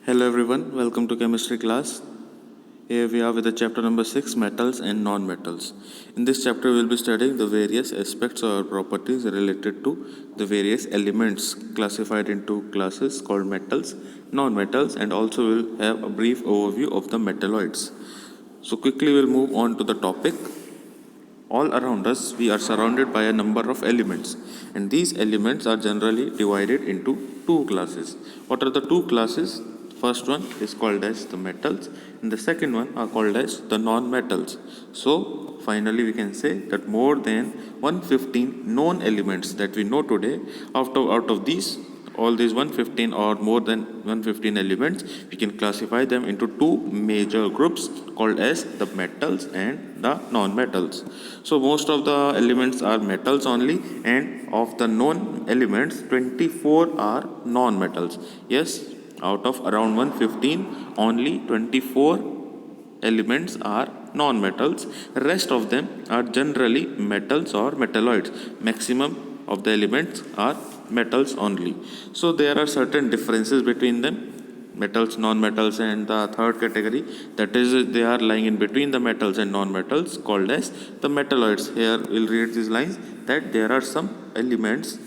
Hello everyone, welcome to chemistry class. Here we are with the chapter number 6, metals and non-metals. In this chapter we will be studying the various aspects or properties related to the various elements classified into classes called metals, non-metals, and also we will have a brief overview of the metalloids. So quickly we'll move on to the topic. All around us we are surrounded by a number of elements, and these elements are generally divided into two classes. What are the two classes? First one is called as the metals, and the second one are called as the non-metals. So finally we can say that more than 115 known elements that we know today, out of these all these 115 or more than 115 elements, we can classify them into two major groups called as the metals and the non-metals. So most of the elements are metals only, and of the known elements 24 are non-metals. Yes, out of around 115, only 24 elements are non-metals. Rest of them are generally metals or metalloids. Maximum of the elements are metals only. So there are certain differences between them, metals, non-metals, and the third category, that is they are lying in between the metals and non-metals, called as the metalloids. Here we'll read these lines, that there are some elements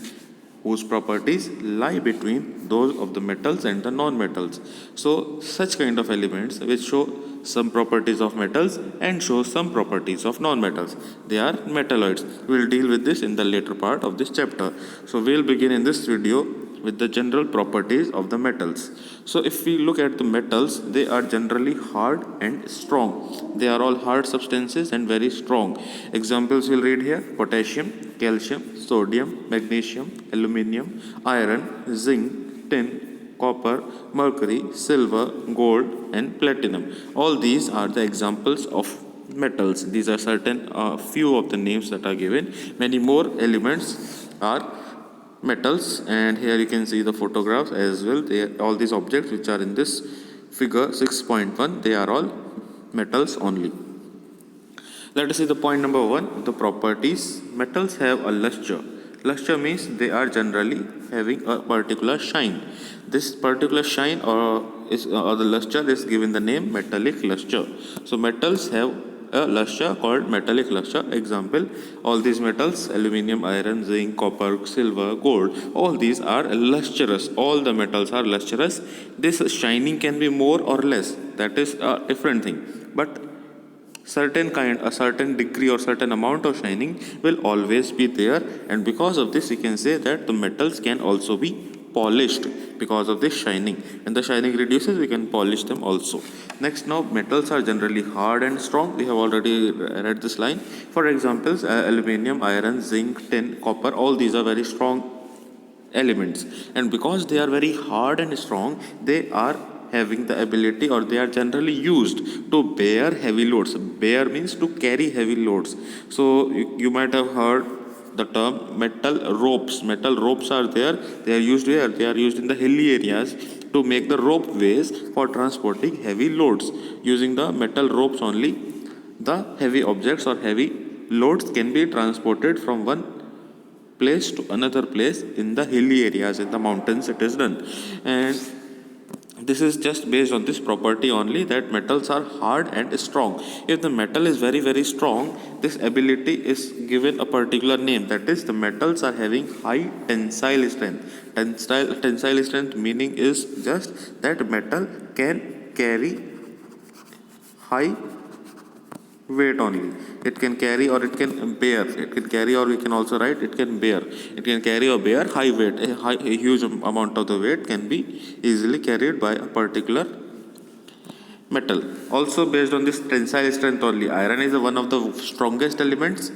whose properties lie between those of the metals and the non-metals. So such kind of elements which show some properties of metals and show some properties of non-metals, they are metalloids. We will deal with this in the later part of this chapter. So we will begin in this video with the general properties of the metals. So if we look at the metals, they are generally hard and strong. They are all hard substances and very strong. Examples we'll read here: potassium, calcium, sodium, magnesium, aluminium, iron, zinc, tin, copper, mercury, silver, gold, and platinum. All these are the examples of metals. These are certain few of the names that are given. Many more elements are metals, and here you can see the photographs as well. All these objects which are in this figure 6.1, they are all metals only. Let us see the point number 1, the properties. Metals have a luster. Luster means they are generally having a particular shine. This particular shine or the luster is given the name metallic luster. So metals have a luster called metallic luster. Example, all these metals, aluminium, iron, zinc, copper, silver, gold, all these are lustrous. All the metals are lustrous. This shining can be more or less, that is a different thing, but a certain degree or certain amount of shining will always be there, and because of this we can say that the metals can also be polished because of this shining. When the shining reduces, we can polish them also. Next, now metals are generally hard and strong. We have already read this line. For examples, aluminium, iron, zinc, tin, copper, all these are very strong elements, and because they are very hard and strong, they are having the ability, or they are generally used to bear heavy loads. Bear means to carry heavy loads. So you might have heard the term metal ropes. Metal ropes are there. They are used where? They are used in the hilly areas to make the rope ways for transporting heavy loads. Using the metal ropes only, the heavy objects or heavy loads can be transported from one place to another place in the hilly areas, in the mountains it is done. And this is just based on this property only, that metals are hard and strong. If the metal is very very strong, this ability is given a particular name, that is the metals are having high tensile strength. Tensile strength meaning is just that metal can carry high weight only. It can carry or it can bear. It can carry, or we can also write it can bear. It can carry or bear high weight. A huge amount of the weight can be easily carried by a particular metal. Also based on this tensile strength only, iron is one of the strongest elements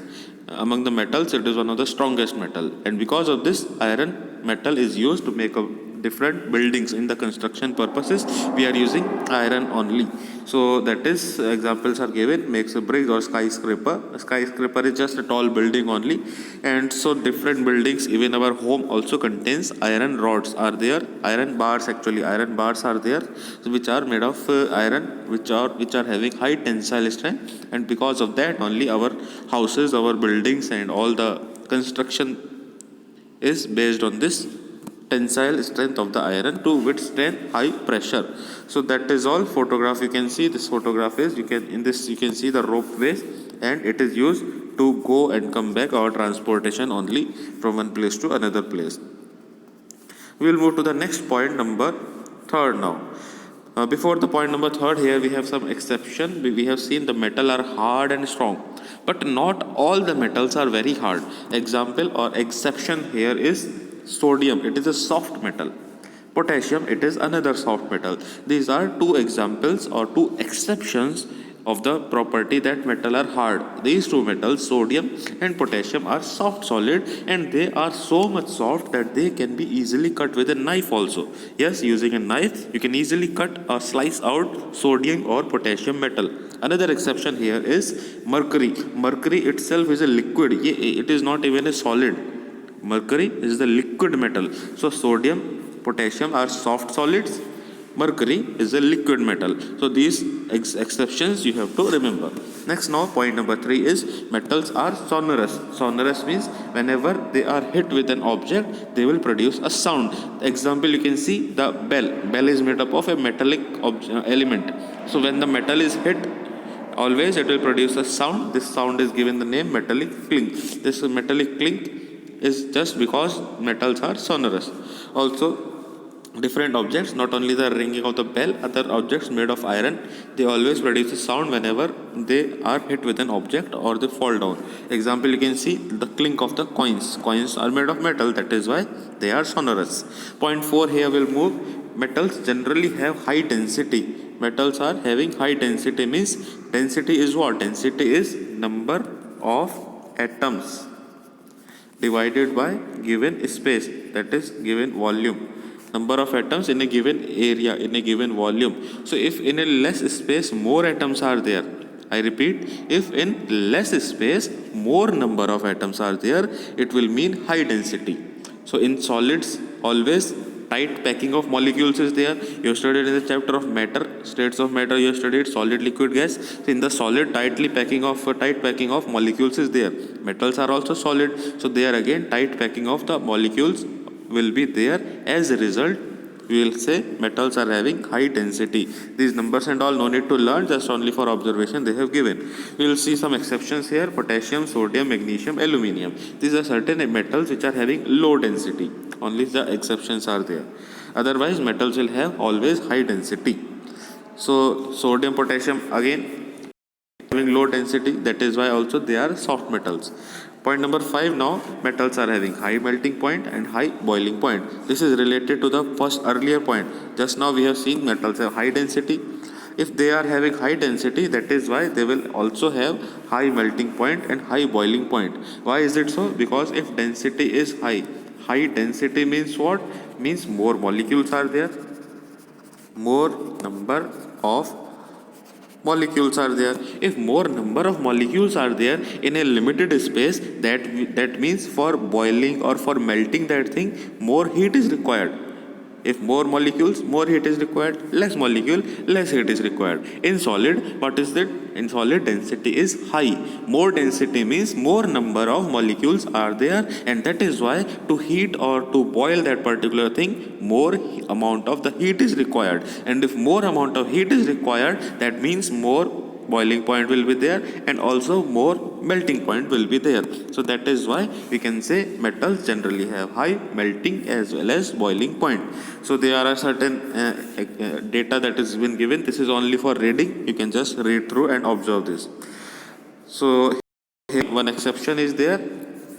among the metals. It is one of the strongest metal, and because of this, iron metal is used to make a different buildings. In the construction purposes, we are using iron only. So that is, examples are given, makes a bridge or skyscraper. A skyscraper is just a tall building only, and so different buildings, even our home also contains iron rods are there, iron bars are there, which are made of iron, which are having high tensile strength, and because of that only our houses, our buildings, and all the construction is based on this tensile strength of the iron to withstand high pressure. So that is all. Photograph, you can see this photograph is, you can see the rope ways, and it is used to go and come back, or transportation only from one place to another place. We will move to the next point, number third now. Before the point number third, here we have some exception. We have seen the metal are hard and strong, but not all the metals are very hard. Example or exception here is sodium. It is a soft metal. Potassium, it is another soft metal. These are two examples or two exceptions of the property that metal are hard. These two metals, sodium and potassium, are soft solid, and they are so much soft that they can be easily cut with a knife also. Yes, using a knife you can easily cut or slice out sodium or potassium metal. Another exception here is mercury. Mercury itself is a liquid. It is not even a solid. Mercury is the liquid metal. So sodium, potassium are soft solids. Mercury is a liquid metal. So these exceptions you have to remember. Next now, point number 3 is metals are sonorous. Sonorous means whenever they are hit with an object, they will produce a sound. Example, you can see the bell. Bell is made up of a metallic element. So when the metal is hit, always it will produce a sound. This sound is given the name metallic clink. This metallic clink is just because metals are sonorous. Also, different objects, not only the ringing of the bell, other objects made of iron, they always produce a sound whenever they are hit with an object or they fall down. Example, you can see the clink of the coins. Coins are made of metal, that is why they are sonorous. Point 4 here will move. Metals generally have high density. Metals are having high density means, density is what? Density is number of atoms divided by given space, that is given volume. Number of atoms in a given area, in a given volume. So if in a less space more atoms are there, I repeat, if in less space more number of atoms are there, it will mean high density. So in solids, always tight packing of molecules is there. You have studied in the chapter of matter, states of matter, you have studied solid, liquid, gas. So in the solid, tight packing of molecules is there. Metals are also solid, so there again tight packing of the molecules will be there. As a result, we will say metals are having high density. These numbers and all no need to learn, just only for observation they have given. We will see some exceptions here: potassium, sodium, magnesium, aluminium. These are certain metals which are having low density. Only the exceptions are there. Otherwise, metals will have always high density. So sodium, potassium again having low density, that is why also they are soft metals. Point number 5 now, metals are having high melting point and high boiling point. This is related to the first earlier point. Just now we have seen metals have high density. If they are having high density, that is why they will also have high melting point and high boiling point. Why is it so? Because if density is high, high density means what? Means more molecules are there, more number of molecules are there. If more number of molecules are there in a limited space, that means for boiling or for melting that thing, more heat is required. If more molecules, more heat is required. Less molecule, less heat is required. In solid, what is that? In solid, density is high. More density means more number of molecules are there, and that is why to heat or to boil that particular thing, more amount of the heat is required. And if more amount of heat is required, that means more boiling point will be there, and also more melting point will be there. So that is why we can say metals generally have high melting as well as boiling point. So there are certain data that has been given. This is only for reading. You can just read through and observe this. So here one exception is there,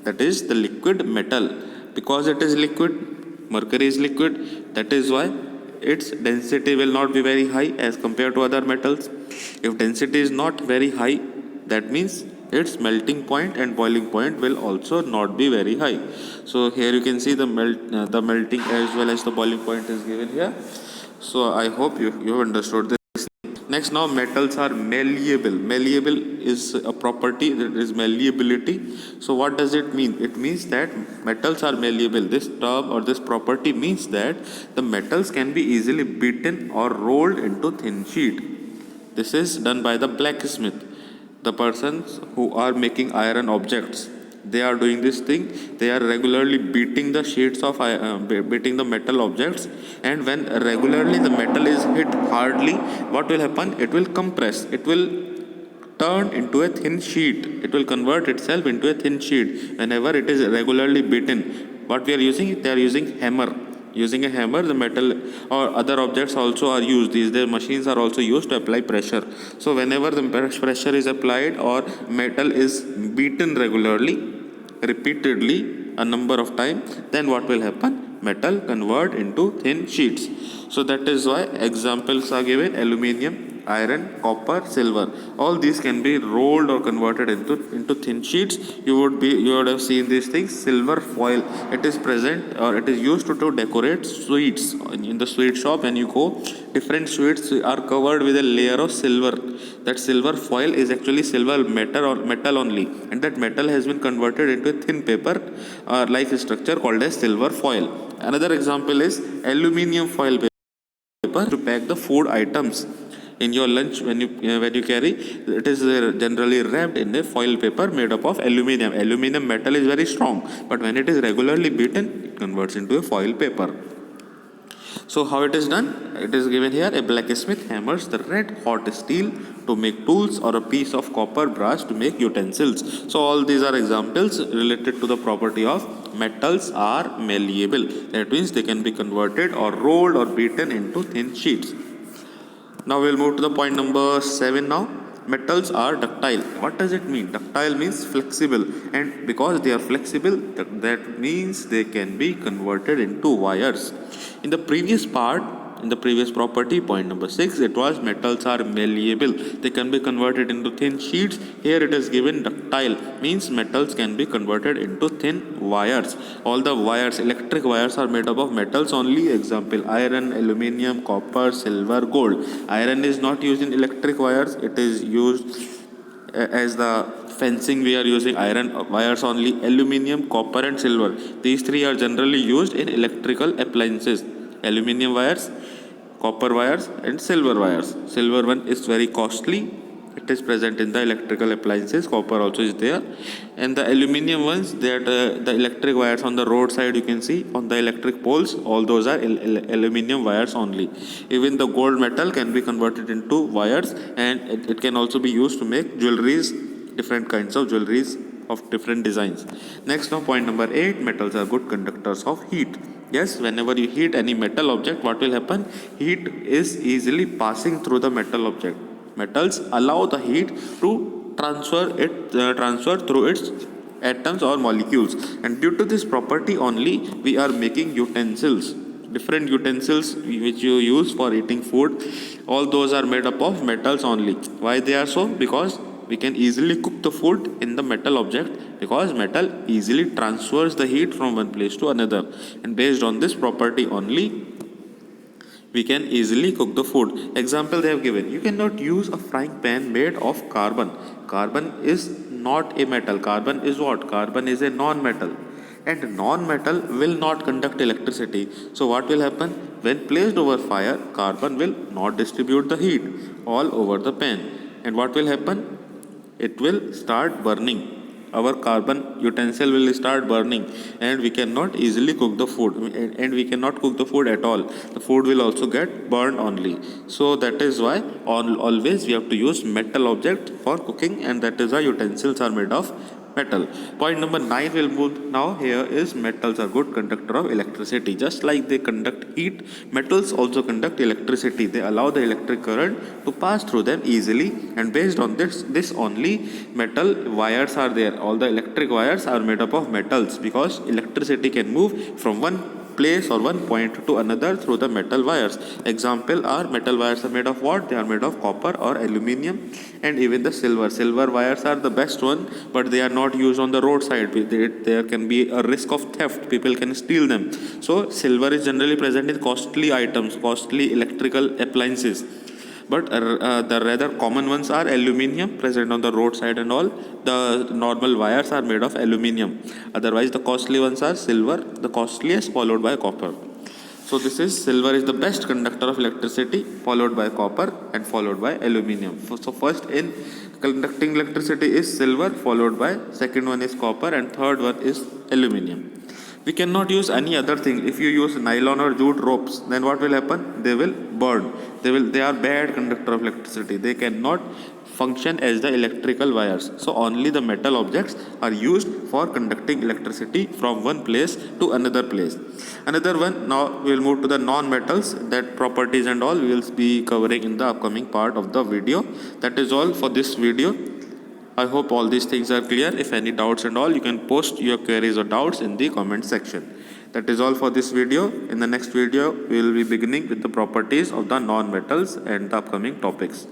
that is the liquid metal. Because it is liquid, mercury is liquid, that is why its density will not be very high as compared to other metals. If density is not very high, that means its melting point and boiling point will also not be very high. So here you can see the melting as well as the boiling point is given here. So I hope you have understood this. Next now, metals are malleable. Malleable is a property, that is malleability. So what does it mean? It means that metals are malleable. This term or this property means that the metals can be easily beaten or rolled into thin sheet. This is done by the blacksmith, the persons who are making iron objects. They are doing this thing. They are regularly beating the sheets of beating the metal objects, and when regularly the metal is hit hardly, what will happen? It will compress. It will turn into a thin sheet. It will convert itself into a thin sheet whenever it is regularly beaten. What we are using? They are using hammer. Using a hammer, the metal or other objects also are used. These machines are also used to apply pressure. So whenever the pressure is applied or metal is beaten regularly, repeatedly, a number of times, then what will happen? Metal convert into thin sheets. So that is why examples are given: aluminium, iron, copper, silver. All these can be rolled or converted into thin sheets. You would have seen these things. Silver foil. It is present or it is used to decorate sweets in the sweet shop. When you go, different sweets are covered with a layer of silver. That silver foil is actually silver metal only, and that metal has been converted into a thin paper like structure called as silver foil. Another example is aluminium foil paper to pack the food items in your lunch. When you carry, it is generally wrapped in a foil paper made up of aluminium metal is very strong, but when it is regularly beaten, it converts into a foil paper. So how it is done? It is given here: a blacksmith hammers the red hot steel to make tools, or a piece of copper brass to make utensils. So all these are examples related to the property of metals are malleable. That means they can be converted or rolled or beaten into thin sheets. Now we'll move to the point number 7 now. Metals are ductile. What does it mean? Ductile means flexible, and because they are flexible, that means they can be converted into wires. In the previous property, point number 6, it was metals are malleable. They can be converted into thin sheets. Here it is given ductile, means metals can be converted into thin wires. All the wires, electric wires, are made up of metals only. Example: iron, aluminium, copper, silver, gold. Iron is not used in electric wires. It is used as the fencing. We are using iron wires only. Aluminium, copper and silver, these three are generally used in electrical appliances. Aluminium wires, copper wires and silver wires. Silver one is very costly. It is present in the electrical appliances. Copper also is there. And the aluminium ones, that the electric wires on the roadside you can see on the electric poles, all those are aluminium wires only. Even the gold metal can be converted into wires, and it can also be used to make jewelries, different kinds of jewelries of different designs. Next, now point number 8, metals are good conductors of heat. Yes, whenever you heat any metal object, what will happen? Heat is easily passing through the metal object. Metals allow the heat to transfer through its atoms or molecules, and due to this property only, we are making utensils. Different utensils which you use for eating food, all those are made up of metals only. Why they are so? Because we can easily cook the food in the metal object, because metal easily transfers the heat from one place to another, and based on this property only, we can easily cook the food. Example they have given: you cannot use a frying pan made of carbon. Carbon is not a metal. Carbon is what? Carbon is a non-metal, and non-metal will not conduct electricity. So what will happen? When placed over fire, carbon will not distribute the heat all over the pan, and what will happen? It will start burning. Our carbon utensil will start burning, and we cannot easily cook the food, and we cannot cook the food at all. The food will also get burned only. So that is why always we have to use metal object for cooking, and that is why utensils are made of metal. Point number 9 will move now. Here is metals are good conductor of electricity. Just like they conduct heat, metals also conduct electricity. They allow the electric current to pass through them easily, and based on this only, metal wires are there. All the electric wires are made up of metals, because electricity can move from one place or one point to another through the metal wires. Example are: metal wires are made of what? They are made of copper or aluminium, and even the silver wires are the best one, but they are not used on the roadside. There can be a risk of theft. People can steal them. So silver is generally present in costly items, costly electrical appliances. But the rather common ones are aluminium, present on the roadside and all. The normal wires are made of aluminium. Otherwise, the costly ones are silver, the costliest, followed by copper. So this is: silver is the best conductor of electricity, followed by copper, and followed by aluminium. So first in conducting electricity is silver, followed by second one is copper, and third one is aluminum. We cannot use any other thing. If you use nylon or jute ropes, then what will happen? They will burn. They are bad conductor of electricity. They cannot function as the electrical wires. So only the metal objects are used for conducting electricity from one place to another place. Another one, now we will move to the non-metals. That properties and all we will be covering in the upcoming part of the video. That is all for this video. I hope all these things are clear. If any doubts and all, you can post your queries or doubts in the comment section. That is all for this video. In the next video, we will be beginning with the properties of the non-metals and the upcoming topics.